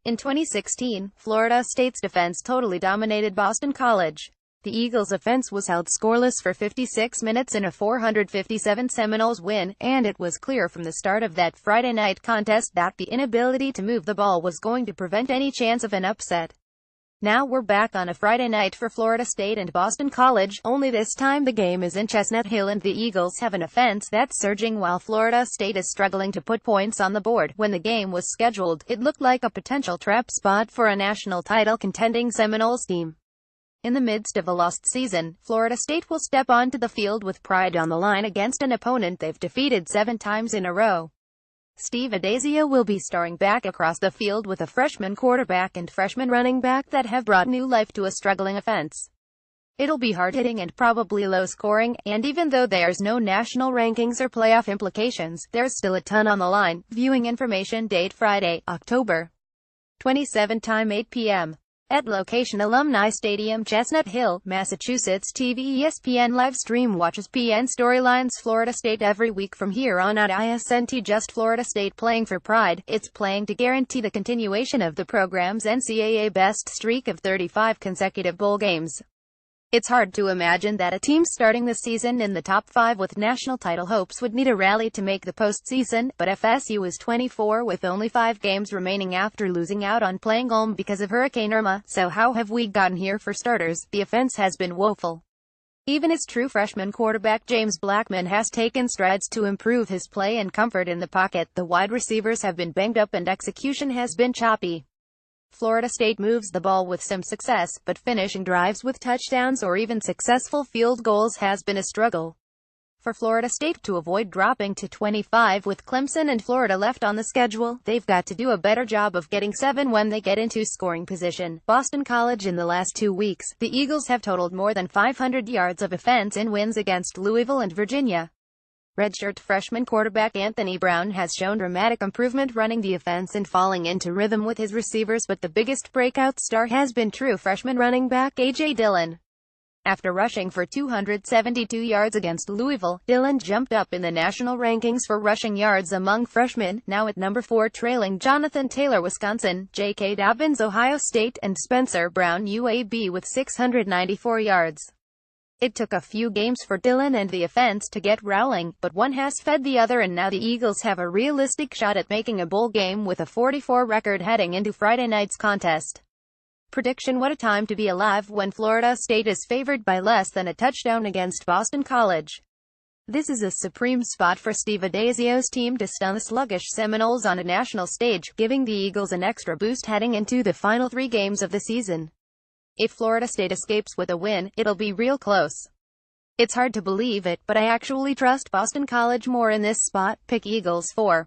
In 2016, Florida State's defense totally dominated Boston College. The Eagles' offense was held scoreless for 56 minutes in a 457 Seminoles win, and it was clear from the start of that Friday night contest that the inability to move the ball was going to prevent any chance of an upset. Now we're back on a Friday night for Florida State and Boston College, only this time the game is in Chestnut Hill and the Eagles have an offense that's surging while Florida State is struggling to put points on the board. When the game was scheduled, it looked like a potential trap spot for a national title contending Seminoles team. In the midst of a lost season, Florida State will step onto the field with pride on the line against an opponent they've defeated 7 times in a row. Steve Addazio will be starring back across the field with a freshman quarterback and freshman running back that have brought new life to a struggling offense. It'll be hard-hitting and probably low-scoring, and even though there's no national rankings or playoff implications, there's still a ton on the line. Viewing information. Date Friday, October 27. Time 8 p.m. At location Alumni Stadium, Chestnut Hill, Massachusetts. TV ESPN live stream watches PN Storylines Florida State every week from here on out. ISNT just Florida State playing for pride. It's playing to guarantee the continuation of the program's NCAA best streak of 35 consecutive bowl games. It's hard to imagine that a team starting the season in the top 5 with national title hopes would need a rally to make the postseason, but FSU is 24 with only 5 games remaining after losing out on playing home because of Hurricane Irma. So how have we gotten here? For starters, the offense has been woeful. Even his true freshman quarterback James Blackman has taken strides to improve his play and comfort in the pocket. The wide receivers have been banged up and execution has been choppy. Florida State moves the ball with some success, but finishing drives with touchdowns or even successful field goals has been a struggle. For Florida State to avoid dropping to 25 with Clemson and Florida left on the schedule, they've got to do a better job of getting 7 when they get into scoring position. Boston College. In the last 2 weeks, the Eagles have totaled more than 500 yards of offense in wins against Louisville and Virginia. Redshirt freshman quarterback Anthony Brown has shown dramatic improvement running the offense and falling into rhythm with his receivers, but the biggest breakout star has been true freshman running back A.J. Dillon. After rushing for 272 yards against Louisville, Dillon jumped up in the national rankings for rushing yards among freshmen, now at number 4 trailing Jonathan Taylor Wisconsin, J.K. Dobbins Ohio State, and Spencer Brown UAB with 694 yards. It took a few games for Dillon and the offense to get rolling, but one has fed the other and now the Eagles have a realistic shot at making a bowl game with a 44 record heading into Friday night's contest. Prediction. What a time to be alive when Florida State is favored by less than a touchdown against Boston College. This is a supreme spot for Steve Addazio's team to stun the sluggish Seminoles on a national stage, giving the Eagles an extra boost heading into the final 3 games of the season. If Florida State escapes with a win, it'll be real close. It's hard to believe it, but I actually trust Boston College more in this spot. Pick Eagles 4.